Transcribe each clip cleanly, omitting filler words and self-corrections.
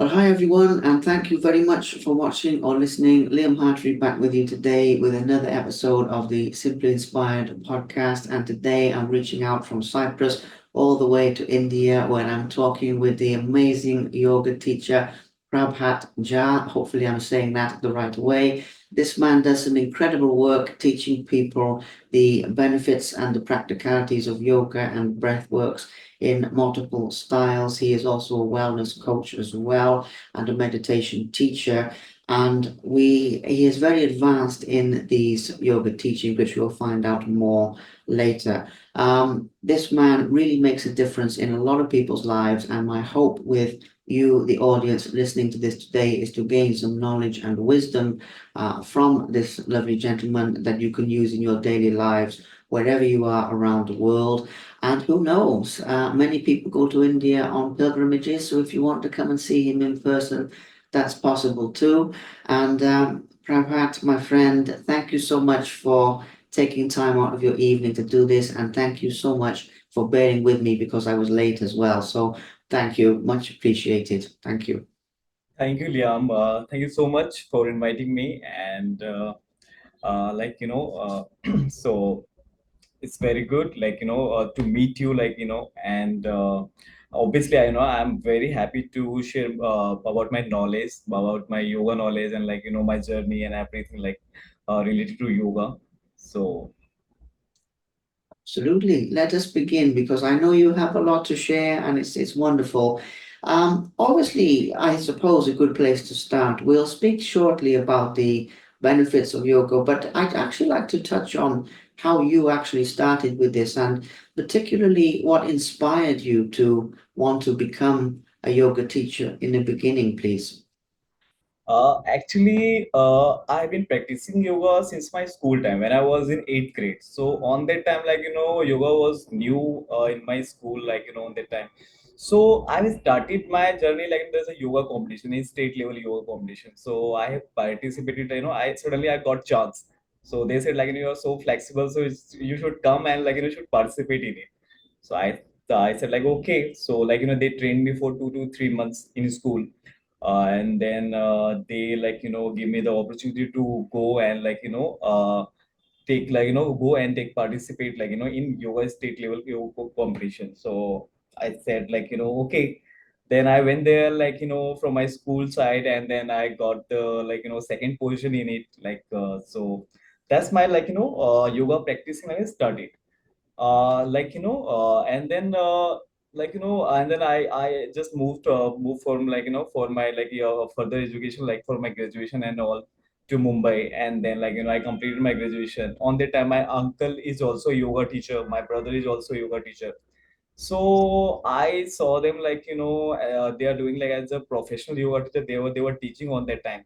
Well, hi everyone, and thank you very much for watching or listening. Liam Hartree back with you today with another episode of the Simply Inspired podcast. And today I'm reaching out from Cyprus all the way to India, where I'm talking with the amazing yoga teacher Prabhat Jha. Hopefully, I'm saying that the right way. This man does some incredible work teaching people the benefits and the practicalities of yoga and breathworks in multiple styles. He is also a wellness coach as well and a meditation teacher. And he is very advanced in these yoga teaching, which we'll find out more later. This man really makes a difference in a lot of people's lives, and my hope with you, the audience listening to this today, is to gain some knowledge and wisdom from this lovely gentleman that you can use in your daily lives wherever you are around the world. And who knows, many people go to India on pilgrimages, so if you want to come and see him in person, that's possible too. And Prabhat, my friend, thank you so much for taking time out of your evening to do this, and thank you so much for bearing with me because I was late as well. So thank you, much appreciated. Thank you. Thank you, Liam. Thank you so much for inviting me. And so it's very good, to meet you, and obviously, I'm very happy to share about my knowledge, about my yoga knowledge, and my journey and everything related to yoga. So Absolutely. Let us begin because I know you have a lot to share and it's wonderful. Obviously, I suppose a good place to start. We'll speak shortly about the benefits of yoga, but I'd actually like to touch on how you actually started with this and particularly what inspired you to want to become a yoga teacher in the beginning, please. I've been practicing yoga since my school time when I was in eighth grade. So on that time, yoga was new in my school, on that time. So I started my journey there's a yoga competition, a state level yoga competition. So I have participated. I got chance. So they said you're so flexible, so you should come and should participate in it. So I said okay. So they trained me for 2 to 3 months in school, and then they give me the opportunity to go and take go and take participate in yoga state level yoga competition. So I said okay. Then I went there from my school side, and then I got the second position in it. So that's my yoga practicing I started. And then and then I just moved from for my further education, for my graduation and all, to Mumbai. And then I completed my graduation. On that time, my uncle is also yoga teacher, my brother is also yoga teacher. So I saw them they are doing as a professional yoga teacher. They were teaching on that time.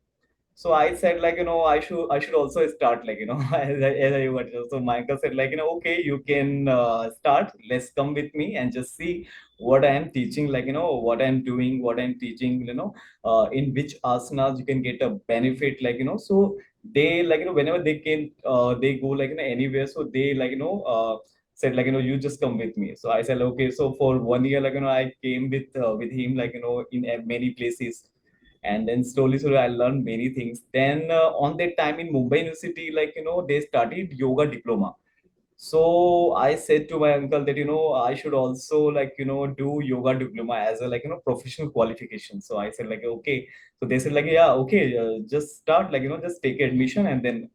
So I said I should also start as a yoga teacher. So my uncle said okay, you can start. Let's come with me and just see what I am teaching, what I'm doing, what I'm teaching, in which asanas you can get a benefit, So they whenever they can they go anywhere. So they said you just come with me. So I said okay. So for 1 year I came with him in many places. And then slowly I learned many things. Then on that time in Mumbai University, they started yoga diploma. So I said to my uncle that I should also do yoga diploma as a professional qualification. So I said okay. So they said yeah, okay, just start, just take admission. And then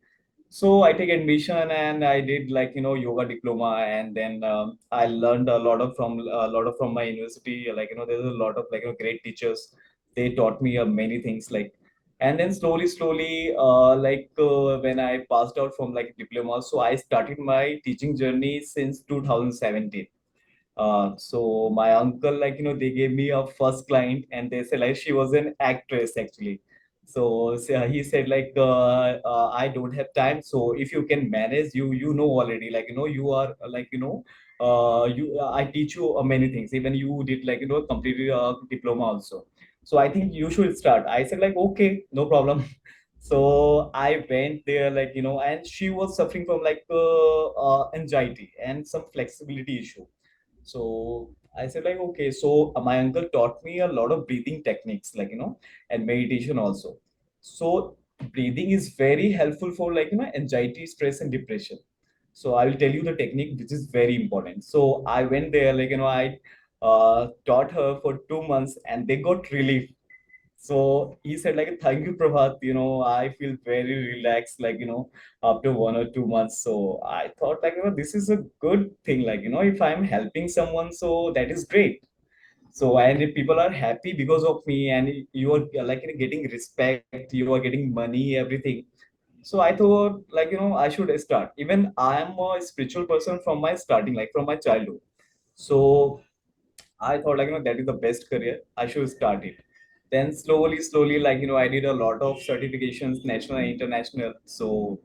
so I take admission and I did yoga diploma. And then I learned a lot of from my university. There's a lot of great teachers. They taught me many things. And then slowly, when I passed out from diploma, so I started my teaching journey since 2017. So my uncle, they gave me a first client, and they said she was an actress actually. So he said I don't have time. So if you can manage, you know already, you are I teach you many things. Even you did completed a diploma also. So I think you should start. I said okay, no problem. So I went there, and she was suffering from anxiety and some flexibility issue. So I said like, okay, so my uncle taught me a lot of breathing techniques, like, and meditation also. So breathing is very helpful for like, anxiety, stress, and depression. So I will tell you the technique, which is very important. So I went there, like, I taught her for 2 months and they got relief. So he said, like, thank you, Prabhat. I feel very relaxed, like, after 1 or 2 months. So I thought, like, this is a good thing. Like, if I'm helping someone, so that is great. So, and if people are happy because of me and you are like getting respect, you are getting money, everything. So I thought, like, I should start. Even I am a spiritual person from my starting, like from my childhood. So I thought, like, that is the best career. I should start it. Then slowly, like, I did a lot of certifications, national and international. So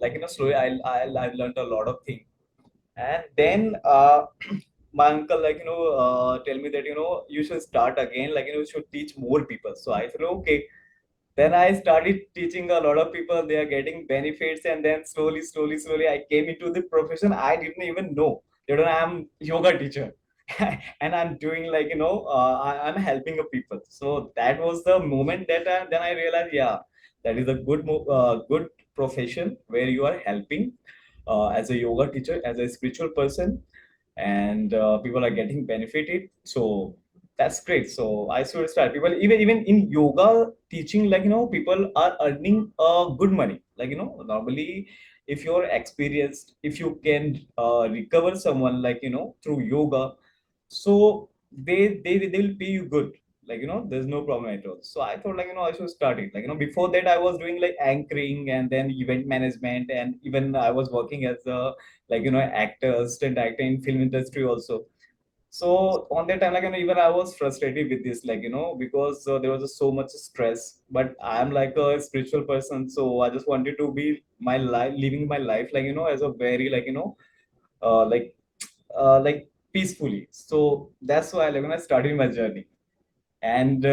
like, slowly I learned a lot of things. And then my uncle, like, tell me that, you should start again, like, you should teach more people. So I said, okay. Then I started teaching a lot of people. They are getting benefits, and then slowly, I came into the profession. I didn't even know that I'm yoga teacher, and I'm doing like, I'm helping the people. So that was the moment that then I realized, yeah, that is a good profession where you are helping as a yoga teacher, as a spiritual person, and people are getting benefited. So that's great. So I should start. People, even in yoga teaching, like, people are earning good money. Like, normally, if you're experienced, if you can recover someone, like, through yoga, so they will pay you good. Like, there's no problem at all. So I thought, like, I should start it. Like, before that I was doing like anchoring and then event management, and even I was working as a, like, actor, assistant actor in film industry also. So on that time, like, even I was frustrated with this, like, because there was so much stress. But I'm like a spiritual person, so I just wanted to be my life, living my life, like, as a very, like, uh, like like peacefully. So that's why, like, when I started my journey. And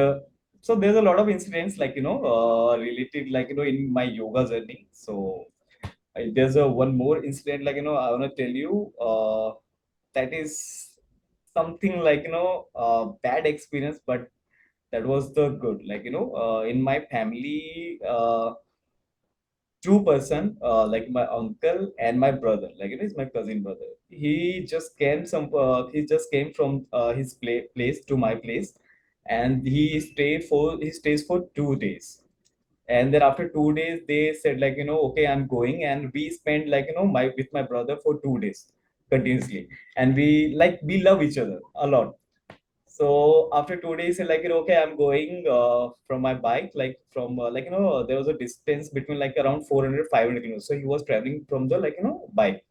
so there's a lot of incidents, like, related, like, in my yoga journey. So there's a one more incident, like, I want to tell you, that is something like, bad experience, but that was the good, like, in my family, two-person, like my uncle and my brother, like, he's my cousin brother. He just came from his place to my place, and he stays for 2 days. And then after 2 days they said, like, okay, I'm going. And we spent, like, my with my brother for 2 days continuously. And we love each other a lot. So after 2 days, like, okay, I'm going from my bike, like, from like, there was a distance between like around 400 500 kilometers. So he was traveling from the, like, bike.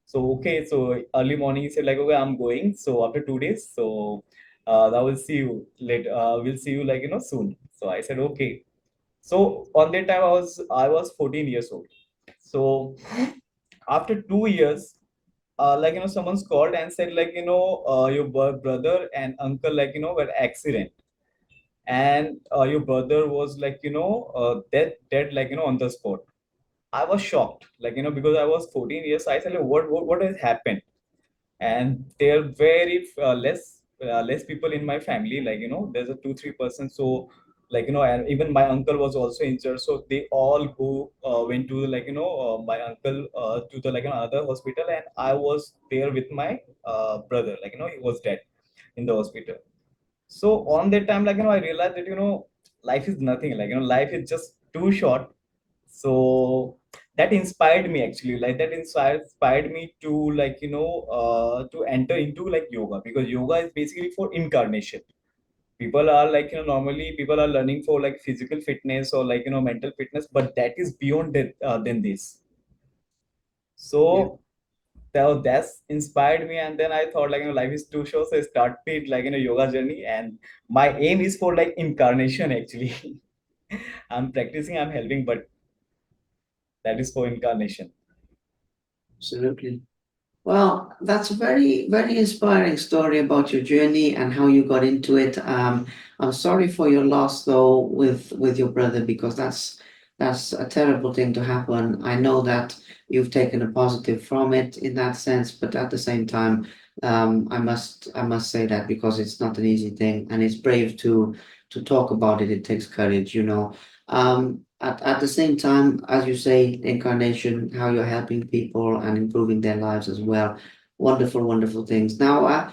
So okay, so early morning he said, like, okay, I'm going. So after 2 days, so I will see you later. We'll see you, like, soon. So I said, okay. So on that time I was 14 years old. So after 2 years, like, someone's called and said, like, your brother and uncle, like, were accident. And your brother was, like, dead, like, on the spot. I was shocked, like, because I was 14 years. I said, like, what has happened? And there are very less people in my family, like, there's a 2 3%. So, like, and even my uncle was also injured. So they all went to, like, my uncle to the, like, another hospital, and I was there with my brother, like, he was dead in the hospital. So on that time, like, I realized that, life is nothing, like, life is just too short. So that inspired me, actually, like, inspired me to, like, to enter into, like, yoga, because yoga is basically for incarnation. People are, like, normally people are learning for, like, physical fitness or, like, mental fitness, but that is beyond that, than this. Yeah, So that's inspired me. And then I thought, like, life is too short. So I started, like, yoga journey. And my aim is for, like, incarnation, actually. I'm practicing, I'm helping, but that is for incarnation. absolutely. Well, that's a very, very inspiring story about your journey and how you got into it. I'm sorry for your loss though with your brother, because that's a terrible thing to happen. I know that you've taken a positive from it in that sense, but at the same time, I must say that because it's not an easy thing, and it's brave to talk about it. It takes courage, you know. At the same time, as you say, incarnation, how you're helping people and improving their lives as well. Wonderful, wonderful things. Now,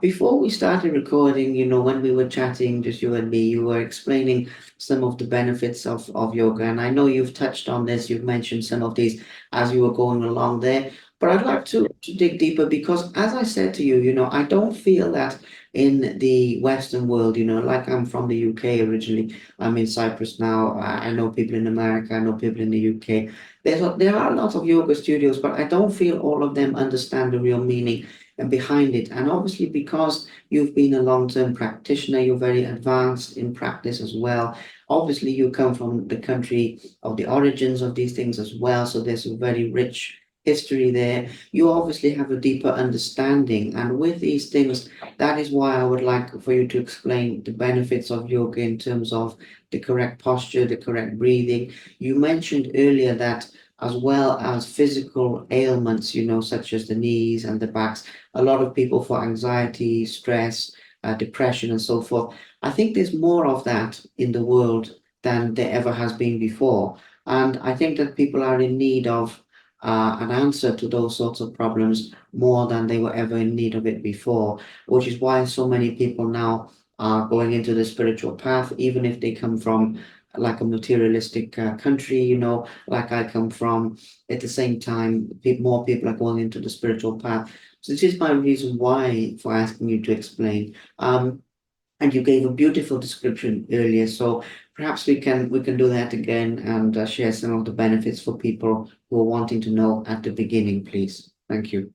before we started recording, you know, when we were chatting, just you and me, you were explaining some of the benefits of yoga, and I know you've touched on this. You've mentioned some of these as you were going along there. But I'd like to dig deeper because, as I said to you, you know, I don't feel that in the Western world, you know, like I'm from the UK originally, I'm in Cyprus now. I know people in America, I know people in the UK. There are lots of yoga studios, but I don't feel all of them understand the real meaning and behind it. And obviously, because you've been a long-term practitioner, you're very advanced in practice as well. Obviously, you come from the country of the origins of these things as well, so there's a very rich history there. You obviously have a deeper understanding, and with these things, that is why I would like for you to explain the benefits of yoga in terms of the correct posture, the correct breathing. You mentioned earlier that as well as physical ailments, you know, such as the knees and the backs, a lot of people for anxiety, stress, depression, and so forth. I think there's more of that in the world than there ever has been before. And I think that people are in need of an answer to those sorts of problems more than they were ever in need of it before, which is why so many people now are going into the spiritual path, even if they come from like a materialistic country, you know, like I come from. At the same time, more people are going into the spiritual path. So this is my reason why for asking you to explain. And you gave a beautiful description earlier, so perhaps we can do that again and share some of the benefits for people who are wanting to know at the beginning, please. Thank you.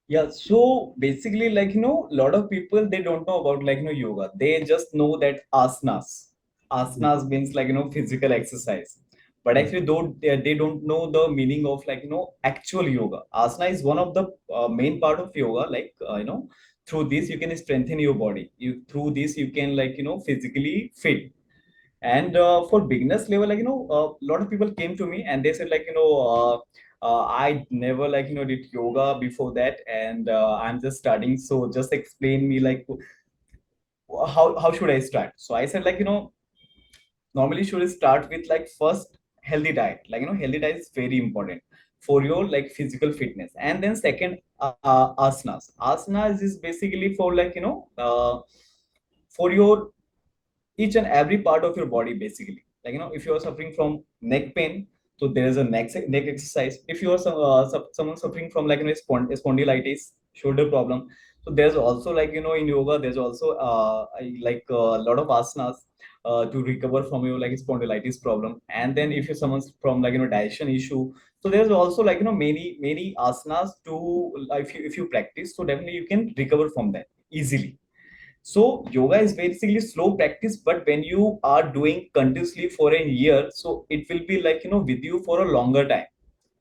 Yeah, so basically, like, a lot of people they don't know about like, yoga. They just know that asanas. Asanas means like, physical exercise. But Mm, actually, they don't know the meaning of like, actual yoga. Asana is one of the main part of yoga. Like, through this you can strengthen your body. Through this you can like, physically fit. And for beginners level, like, a lot of people came to me and they said like, I never like, did yoga before that, and I'm just starting. So just explain me like how should I start? So I said like, normally should start with like first healthy diet. Like, healthy diet is very important for your like physical fitness. And then second, asanas is basically for like, for your each and every part of your body basically. Like, if you are suffering from neck pain, so there is a neck exercise. If you are someone suffering from like, spondylitis, shoulder problem, so there's also like, in yoga there's also like a lot of asanas to recover from your like spondylitis problem. And then if you're someone's from like, digestion issue, so there's also like, many asanas to, if you practice, so definitely you can recover from that easily. So yoga is basically slow practice, but when you are doing continuously for a year, so it will be like, with you for a longer time,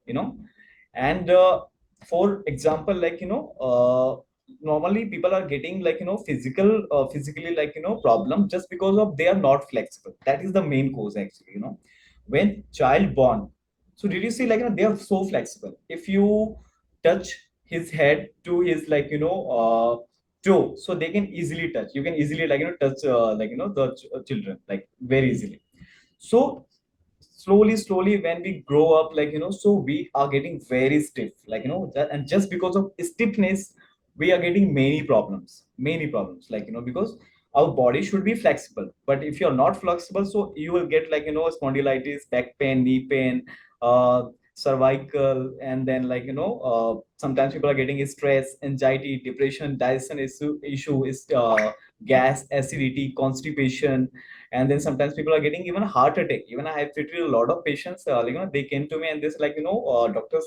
you know. And for example, like, normally people are getting like, physically like, problem just because of they are not flexible. That is the main cause actually, when child born. So did you see like, they are so flexible. If you touch his head to his like, toe, so they can easily touch. You can easily like, touch like, the children like very easily. So slowly when we grow up, like, so we are getting very stiff, like, and just because of stiffness we are getting many problems, like, because our body should be flexible. But if you're not flexible, so you will get like, spondylitis, back pain, knee pain, uh cervical. And then like, sometimes people are getting stress, anxiety, depression, digestion issue is gas, acidity, constipation. And then sometimes people are getting even heart attack. Even I have treated a lot of patients, like, they came to me and this like, doctor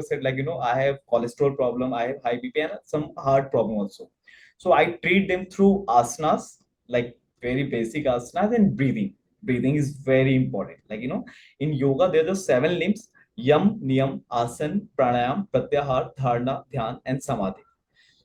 said like, I have cholesterol problem, I have high bp and some heart problem also. So I treat them through asanas, like very basic asanas. And breathing is very important. Like, in yoga there are seven limbs: yam, niyam, asan, pranayam, pratyahar, dharana, dhyan, and samadhi.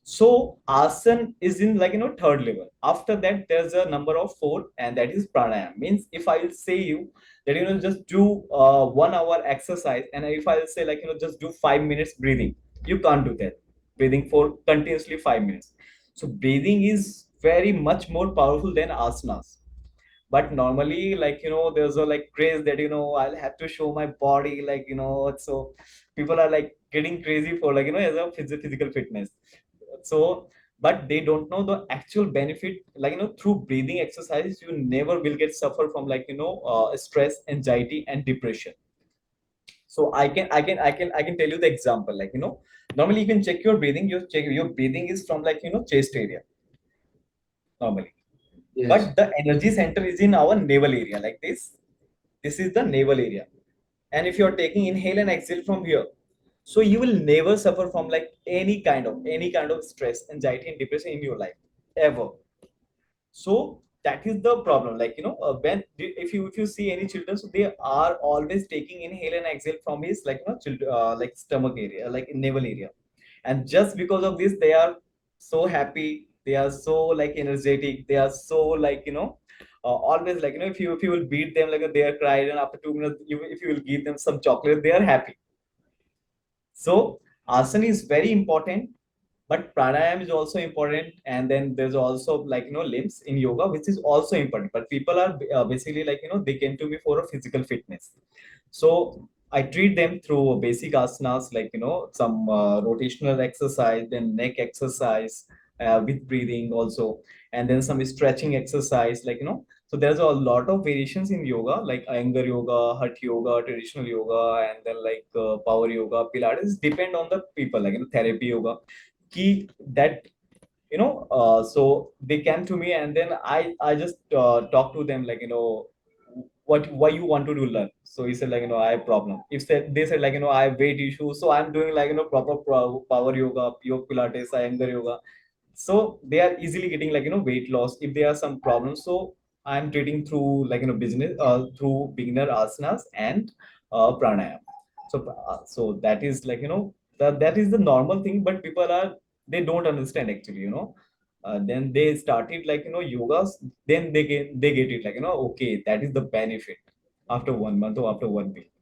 So asan is in like, third level. After that, there's a number of four, and that is pranayam. Means if I'll say you that, just do 1 hour exercise, and if I'll say like, just do 5 minutes breathing, you can't do that. breathing for continuously 5 minutes. So breathing is very much more powerful than asanas. But normally, like, there's a like craze that, I'll have to show my body, like, so people are like getting crazy for, like, as a physical fitness. So, but they don't know the actual benefit, like, through breathing exercise you never will get suffer from, like, stress, anxiety, and depression. So I can tell you the example, like, normally you can check your breathing. Your breathing is from, like, chest area normally, Yes. but the energy center is in our navel area, like this is the navel area. And if you're taking inhale and exhale from here, so you will never suffer from, like, any kind of stress, anxiety, and depression in your life ever. So that is the problem, like, when if you see any children, so they are always taking inhale and exhale from his, like, like stomach area, like navel area. And just because of this they are so happy, they are so like energetic, they are so, like, always, like, if you will beat them, like, they are cried, and after 2 minutes, if you will give them some chocolate, they are happy. So asana is very important, but pranayam is also important. And then there's also, like, limbs in yoga, which is also important. But people are basically, like, they came to me for a physical fitness. So I treat them through basic asanas, like, some rotational exercise, then neck exercise, with breathing also, and then some stretching exercise, like, so there's a lot of variations in yoga, like Iyengar yoga, Hatha yoga, traditional yoga, and then, like, power yoga, Pilates. Depend on the people, like, therapy yoga. Key that, so they came to me, and then I just talk to them, like, what why you want to do learn. So he said, like, I have problem. If they said, like, I have weight issues, so I'm doing, like, proper power yoga, pure Pilates, Iyengar yoga. So they are easily getting, like, weight loss if there are some problems. So I'm treating through, like, business, through beginner asanas and pranayam. So so that is, like, that is the normal thing, but people are, they don't understand actually, then they started, like, yogas, then they get it, like, okay, that is the benefit after 1 month or after 1 week.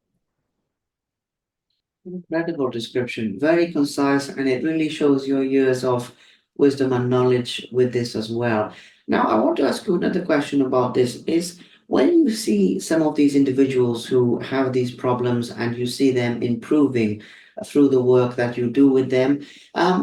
Incredible description, very concise, and it really shows your years of wisdom and knowledge with this as well. Now, I want to ask you another question about this is when you see some of these individuals who have these problems and you see them improving through the work that you do with them,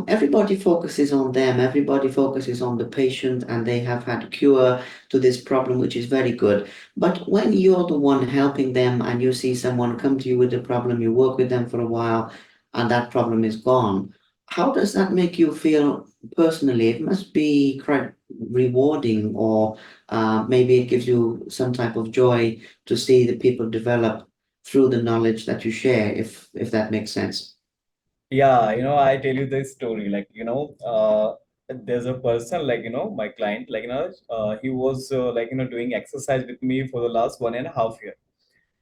everybody focuses on them, everybody focuses on the patient, and they have had a cure to this problem, which is very good. But when you're the one helping them and you see someone come to you with a problem, you work with them for a while and that problem is gone, how does that make you feel personally? It must be quite rewarding, or maybe it gives you some type of joy to see the people develop through the knowledge that you share, if that makes sense. Yeah, I tell you this story, like, there's a person, like, my client, like, he was, like, doing exercise with me for the last 1.5 year.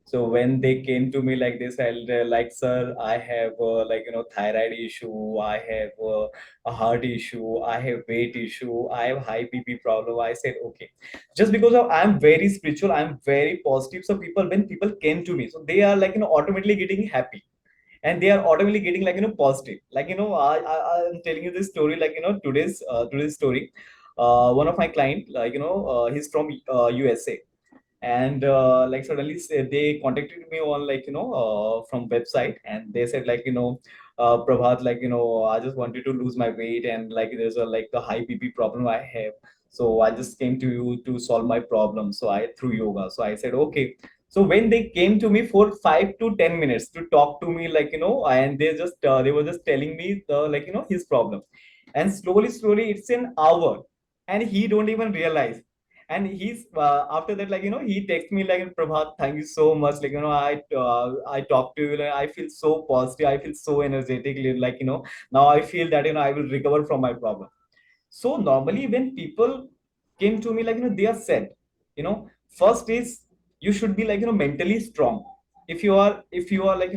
So when they came to me, like, they said, like, sir, I have, like, thyroid issue, I have, a heart issue, I have weight issue, I have high BP problem. I said, okay, just because of I'm very spiritual, I'm very positive. So people, when people came to me, so they are, like, automatically getting happy, and they are automatically getting, like, positive, like, I'm telling you this story, like, today's story. One of my client, like, he's from USA. And like, suddenly they contacted me on, like, from website, and they said, like, Prabhat, like, I just wanted to lose my weight, and, like, there's a, like, a high BP problem I have. So I just came to you to solve my problem, so I through yoga. So I said, okay. So when they came to me for 5 to 10 minutes to talk to me, like, and they were just telling me the, like, his problem. And slowly it's an hour, and he don't even realize. And he's after that, like, he texts me, like, Prabhat, thank you so much, like, I talked to you, like, I feel so positive, I feel so energetic, like, now I feel that, I will recover from my problem. So normally when people came to me, like, they are said, first is you should be, like, mentally strong. If you are like,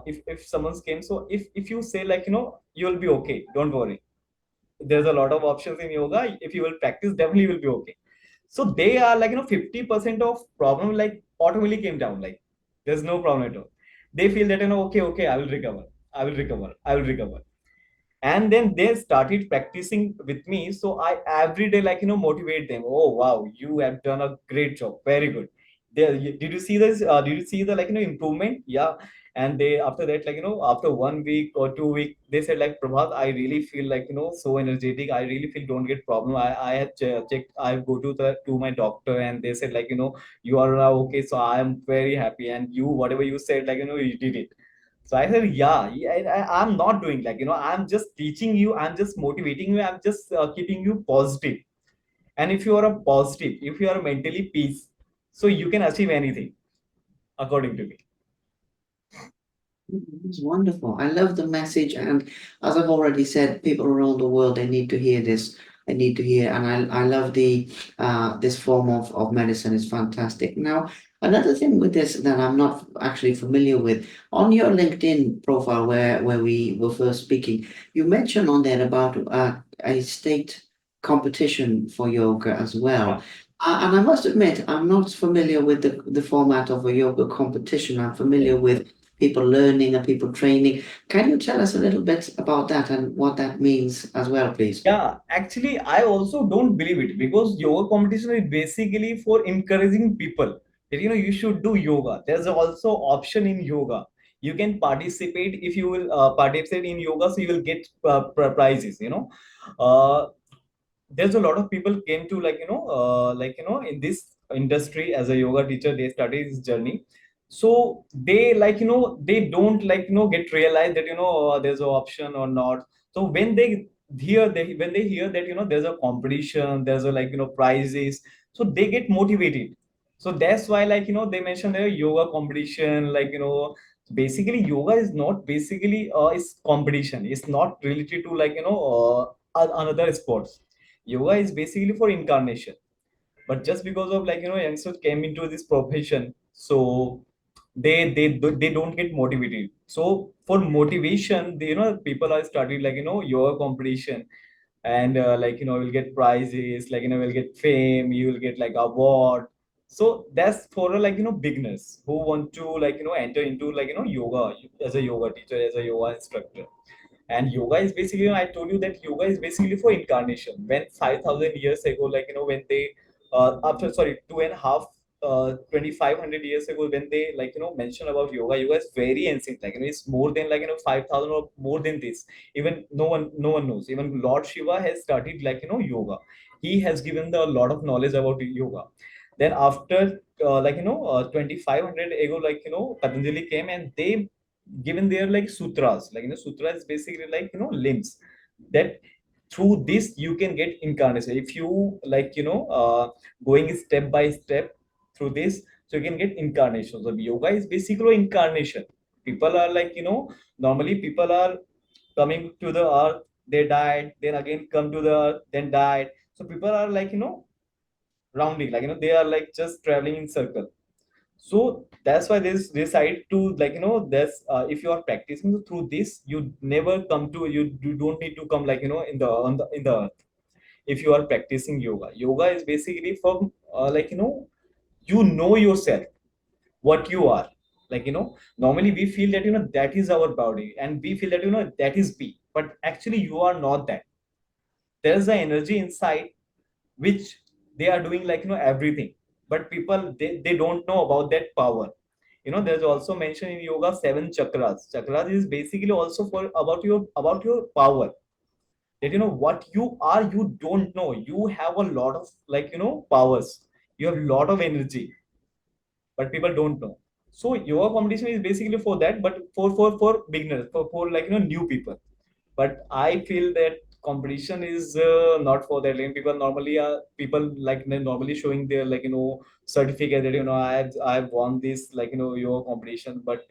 if someone came, so if you say, like, you'll be okay, don't worry, there's a lot of options in yoga, if you will practice, definitely you will be okay. So they are, like, 50% of problem, like, automatically came down, like, there's no problem at all. They feel that, okay, I will recover, I will recover, I will recover. And then they started practicing with me, so I every day motivate them. Oh wow, you have done a great job, very good. Did you see this, did you see the improvement? Yeah. And they, after that, after 1 week or 2 week, they said like, Prabhat, I really feel so energetic, I really feel don't get problem. I have checked, I go to the to my doctor, and they said like, you are now okay, so I am very happy, and you, whatever you said, you did it. So I said, yeah, yeah, I'm not doing I'm just teaching you, I'm just motivating you, I'm just keeping you positive. And if you are a positive, if you are mentally peace, so you can achieve anything, according to me. It's wonderful. I love the message, and as I've already said, people around the world, they need to hear this. They need to hear, and I love the this form of medicine is fantastic. Now, another thing with this that I'm not actually familiar with, on your LinkedIn profile where we were first speaking, you mentioned on there about a state competition for yoga as well. Yeah. And I must admit, I'm not familiar with the format of a yoga competition. I'm familiar with people learning and people training. Can you tell us a little bit about that and what that means as well, please? Yeah, actually, I also don't believe it, because yoga competition is basically for encouraging people that you should do yoga. There's also option in yoga. You can participate, if you will participate in yoga, so you will get prizes. Uh, there's a lot of people came to in this industry as a yoga teacher, they started this journey. So they they don't get realized that there's an option or not. So when they hear that there's a competition, there's a prizes, so they get motivated. So that's why they mention their yoga competition, basically yoga is not basically it's competition, it's not related to another sports. Yoga is basically for incarnation. But just because of youngsters came into this profession, so they don't get motivated. So for motivation, people are started yoga competition. And will get prizes, will get fame, you will get award. So that's for beginners who want to enter into yoga, as a yoga teacher, as a yoga instructor. And yoga is basically, I told you that yoga is basically for incarnation. When 5,000 years ago, when they, after, sorry, two and a half, 2,500 years ago, when they, mention about yoga, yoga is very ancient. It's more than 5,000 or more than this. Even no one knows. Even Lord Shiva has started yoga. He has given the, a lot of knowledge about yoga. Then after, 2,500 ago, Patanjali came, and they given their sutras. Sutra is basically limbs, that through this you can get incarnation. If you going step by step through this, so you can get incarnation. So yoga is basically incarnation. People are normally people are coming to the earth, they died, then again come to the earth, then died. So people are rounding, they are just traveling in circle. So that's why this decide to there's if you are practicing through this, you never come to, you don't need to come in the on the in the earth. If you are practicing yoga, yoga is basically for yourself, what you are. Normally we feel that that is our body, and we feel that that is me, but actually you are not that. There's the energy inside, which they are doing everything. But people, they don't know about that power. There's also mentioned in yoga 7 chakras. Chakras is basically also for about your power. That what you are, you don't know. You have a lot of powers. You have a lot of energy, but people don't know. So yoga competition is basically for that, but for beginners, for new people. But I feel that competition is not for that. People normally are people they're normally showing their certificate that I've won this yoga competition. But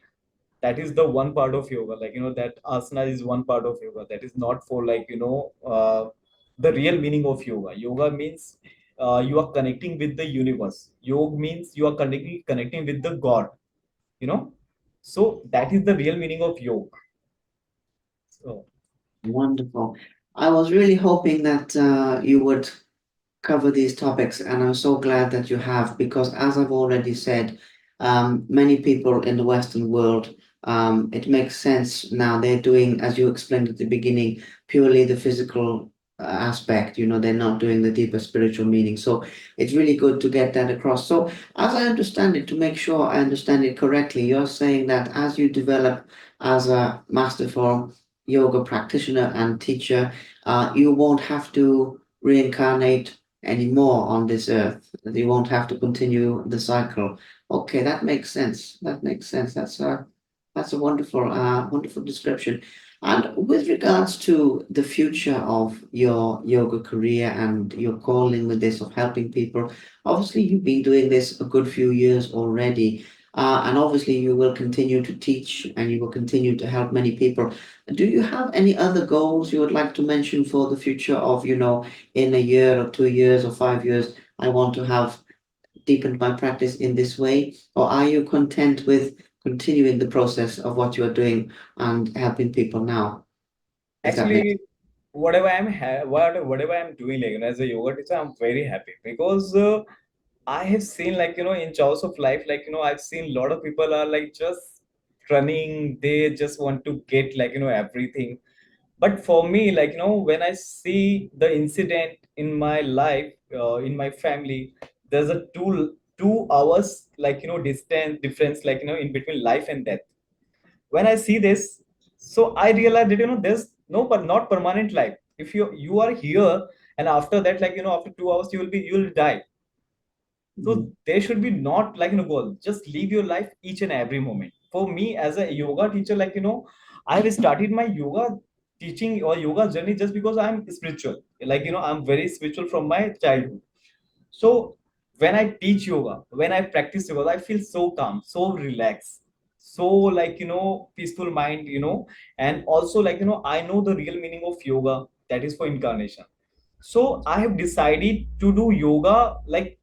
that is the one part of yoga, that asana is one part of yoga. That is not for the real meaning of yoga. Yoga means you are connecting with the universe. Yoga means you are connecting with the god. you know so that is the real meaning of yoga. So Wonderful. I was really hoping that you would cover these topics, and I'm so glad that you have, because as I've already said, many people in the Western world, it makes sense now. They're doing, as you explained at the beginning, purely the physical aspect. They're not doing the deeper spiritual meaning. So it's really good to get that across. So as I understand it, to make sure I understand it correctly, you're saying that as you develop as a master form yoga practitioner and teacher, you won't have to reincarnate anymore on this earth. You won't have to continue the cycle. Okay, that makes sense. That makes sense. That's a wonderful, wonderful description. And with regards to the future of your yoga career and your calling with this of helping people, obviously you've been doing this a good few years already. And obviously you will continue to teach and you will continue to help many people. Do you have any other goals you would like to mention for the future of, in a year or 2 years or 5 years, I want to have deepened my practice in this way? Or are you content with continuing the process of what you are doing and helping people now? If that makes Actually, whatever I'm doing, like, as a yoga teacher, I'm very happy because I have seen, like, in chaos of life, like, I've seen a lot of people are like just running. They just want to get, like, everything. But for me, like, when I see the incident in my life, in my family, there's a 2 hours, like, distance difference, like, in between life and death. When I see this, so I realized that, there's no, but not permanent life. If you are here, and after that, like, after 2 hours, you will die. Mhm. So there should be not, like, goal. Just live your life each and every moment. For me, as a yoga teacher, like, I have started my yoga teaching or yoga journey just because I'm spiritual. Like, I'm very spiritual from my childhood. So when I teach yoga, when I practice yoga, I feel so calm, so relaxed, so, like, peaceful mind, and also, like, I know the real meaning of yoga, that is for incarnation. So I have decided to do yoga, like,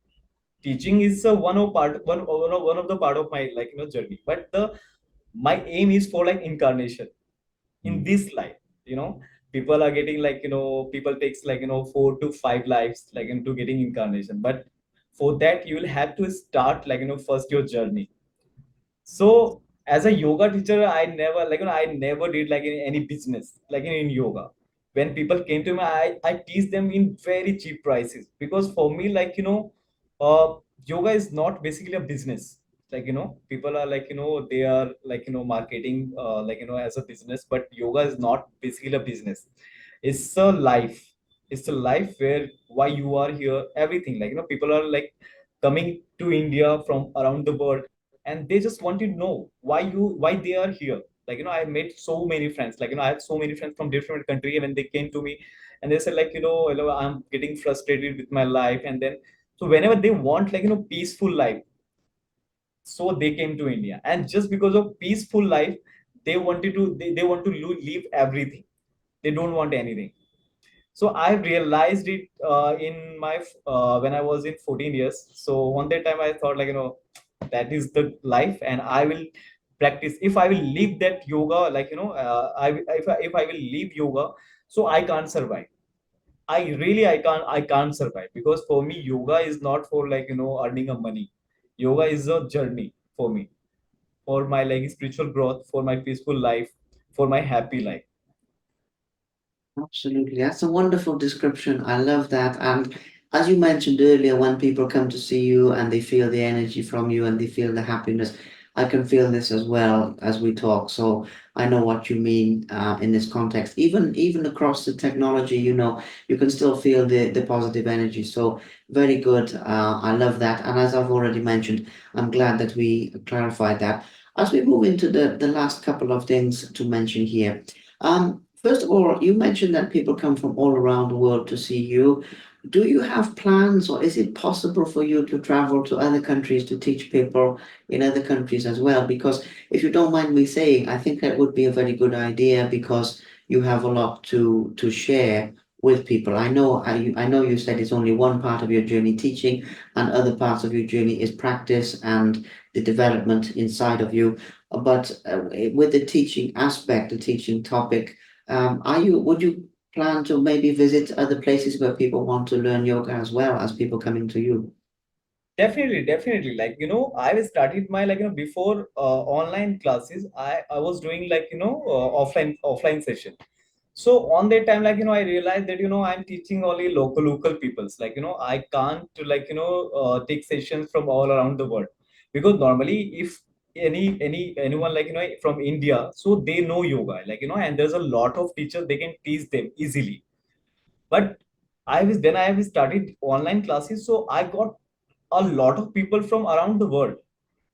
teaching is one of the part of my, like, journey, but the my aim is for, like, incarnation in this life. you know People are getting, like, people takes, like, 4 to 5 lives, like, into getting incarnation, but for that you will have to start, like, first your journey. So as a yoga teacher, I never, like, I never did, like, any business, like, in yoga. When people came to me, I teach them in very cheap prices, because for me, like, yoga is not basically a business. Like, people are, like, they are, like, marketing, like, as a business, but yoga is not basically a business. It's a life. It's a life where why you are here, everything, like, people are, like, coming to India from around the world, and they just want to know why they are here. Like, I made so many friends, like, I had so many friends from different country, and when they came to me, and they said, like, hello, I'm getting frustrated with my life, and then, so whenever they want, like, peaceful life, so they came to India, and just because of peaceful life, they want to leave everything. They don't want anything. So I realized it, in my when I was in 14 years. So on that time I thought, like, that is the life, and I will practice. If I will leave that yoga, like, if I will leave yoga, so I can't survive. I can't survive, because for me yoga is not for, like, earning a money. Yoga is a journey for me, for my, like, spiritual growth, for my peaceful life, for my happy life. Absolutely. That's a wonderful description. I love that. And as you mentioned earlier, when people come to see you and they feel the energy from you and they feel the happiness, I can feel this as well as we talk. So I know what you mean in this context. Even across the technology, you can still feel the positive energy. So very good. I love that. And as I've already mentioned, I'm glad that we clarified that. As we move into the last couple of things to mention here. First of all, you mentioned that people come from all around the world to see you. Do you have plans, or is it possible for you to travel to other countries to teach people in other countries as well? Because if you don't mind me saying, I think that would be a very good idea because you have a lot to share with people. I know you said it's only one part of your journey teaching, and other parts of your journey is practice and the development inside of you. But with the teaching aspect, the teaching topic, would you plan to maybe visit other places where people want to learn yoga as well as people coming to you? Definitely, definitely. Like, I've started my, like, before online classes, I was doing, like, offline session. So on that time, I realized that I'm teaching only local peoples. I can't take sessions from all around the world, because normally if anyone from India, so they know yoga, and there's a lot of teachers, they can teach them easily. But I was started online classes, so I got a lot of people from around the world.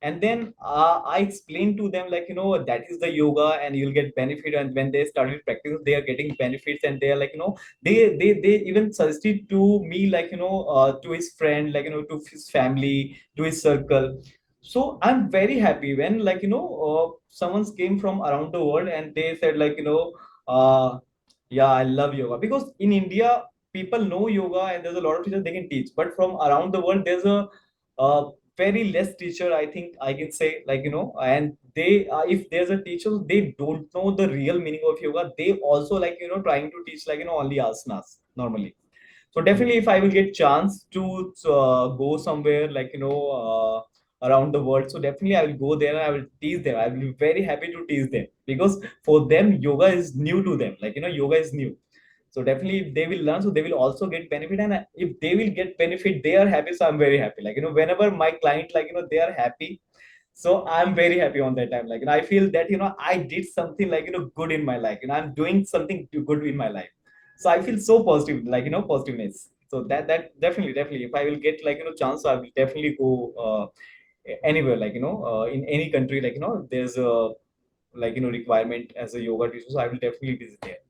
And then I explained to them, that is the yoga and you'll get benefit. And when they started practicing, they are getting benefits, and they are they even suggested to me, to his friend, to his family, to his circle. So I'm very happy when someone came from around the world and they said, uh, yeah, I love yoga. Because in India, people know yoga and there's a lot of teachers they can teach, but from around the world there's a very less teacher, I think I can say, and they if there's a teacher, they don't know the real meaning of yoga. They also trying to teach only asanas normally. So definitely, if I will get chance to go somewhere around the world, so definitely I will go there and I will teach them. I will be very happy to teach them, because for them yoga is new to them. Yoga is new. So definitely, if they will learn, so they will also get benefit. And if they will get benefit, they are happy. So I'm very happy. Whenever my client, they are happy, so I'm very happy on that time. I feel that I did something good in my life. I'm doing something good in my life. So I feel so positive, positiveness. So that definitely, if I will get chance, I will definitely go anywhere, in any country, there's a requirement as a yoga teacher, so I will definitely visit there.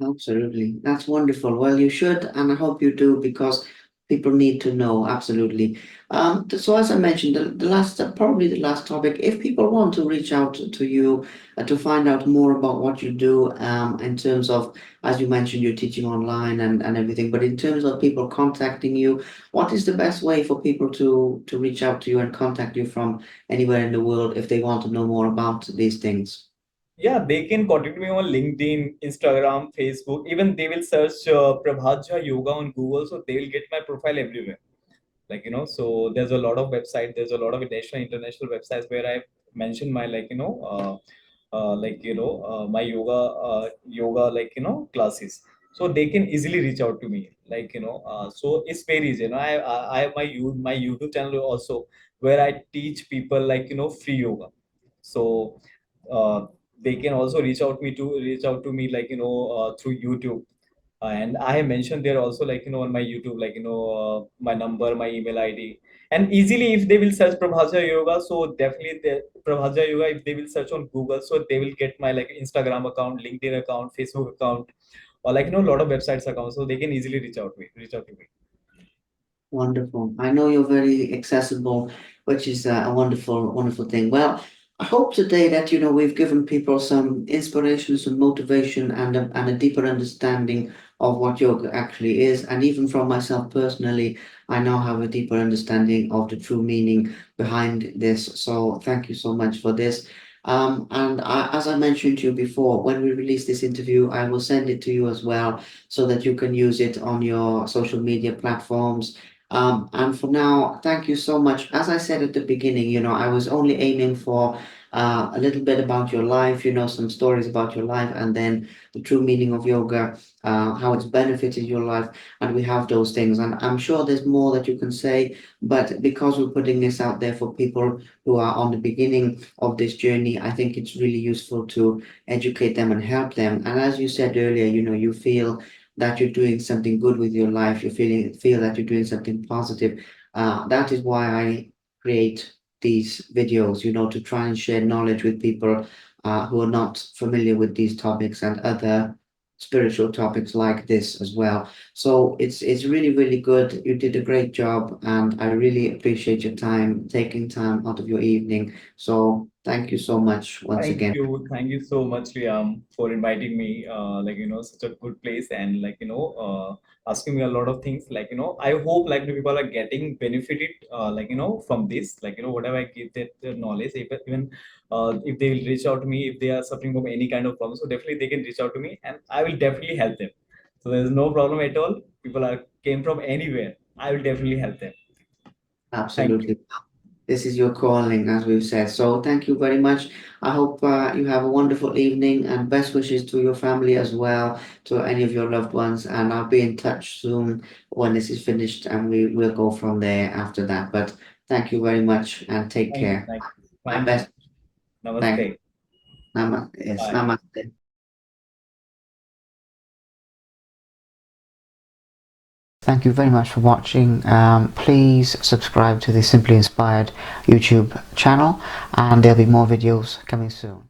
Absolutely. That's wonderful. Well, you should, and I hope you do because people need to know. Absolutely. So as I mentioned, the last, probably the last topic, if people want to reach out to you to find out more about what you do, in terms of, as you mentioned, you're teaching online and everything, but in terms of people contacting you, what is the best way for people to reach out to you and contact you from anywhere in the world if they want to know more about these things? Yeah, they can contact me on LinkedIn, Instagram, Facebook. Even they will search Prabhat Jha Yoga on Google, so they will get my profile everywhere. So there's a lot of website, there's a lot of national, international websites where I mentioned my my yoga classes. So they can easily reach out to me. So it's very easy. I have my YouTube channel also, where I teach people free yoga. So uh, they can also reach out to me through YouTube. And I have mentioned there also, on my YouTube, my number, my email ID. And easily, if they will search Prabhaja Yoga, so definitely the Prabhaja Yoga, if they will search on Google, so they will get my Instagram account, LinkedIn account, Facebook account, or a lot of websites accounts, so they can easily reach out to me. Wonderful. I know you're very accessible, which is a wonderful, wonderful thing. Well, I hope today that we've given people some inspiration, some motivation, and a deeper understanding of what yoga actually is. And even from myself personally, I now have a deeper understanding of the true meaning behind this. So thank you so much for this. As I mentioned to you before, when we release this interview, I will send it to you as well, so that you can use it on your social media platforms. And for now, thank you so much. As I said at the beginning, I was only aiming for a little bit about your life, some stories about your life, and then the true meaning of yoga, how it's benefited your life. And we have those things. And I'm sure there's more that you can say, but because we're putting this out there for people who are on the beginning of this journey, I think it's really useful to educate them and help them. And as you said earlier, you feel that you're doing something good with your life, feel that you're doing something positive. That is why I create these videos, to try and share knowledge with people who are not familiar with these topics and other spiritual topics like this as well. So it's really, really good. You did a great job, and I really appreciate your time, taking time out of your evening. So thank you so much once again. Thank you so much, Liam, for inviting me. Such a good place, and asking me a lot of things. I hope people are getting benefited, from this. Whatever I give that knowledge, even if they will reach out to me, if they are suffering from any kind of problem, so definitely they can reach out to me, and I will definitely help them. So there's no problem at all. People are came from anywhere. I will definitely help them. Thank you. Absolutely. This is your calling, as we've said. So thank you very much. I hope you have a wonderful evening and best wishes to your family as well, to any of your loved ones. And I'll be in touch soon when this is finished, and we will go from there after that. But thank you very much and take Thank you, care. thank you, My thank you. best. Thank you. Namaste. Yes, Bye. namaste. Thank you very much for watching. Please subscribe to the Simply Inspired YouTube channel, and there'll be more videos coming soon.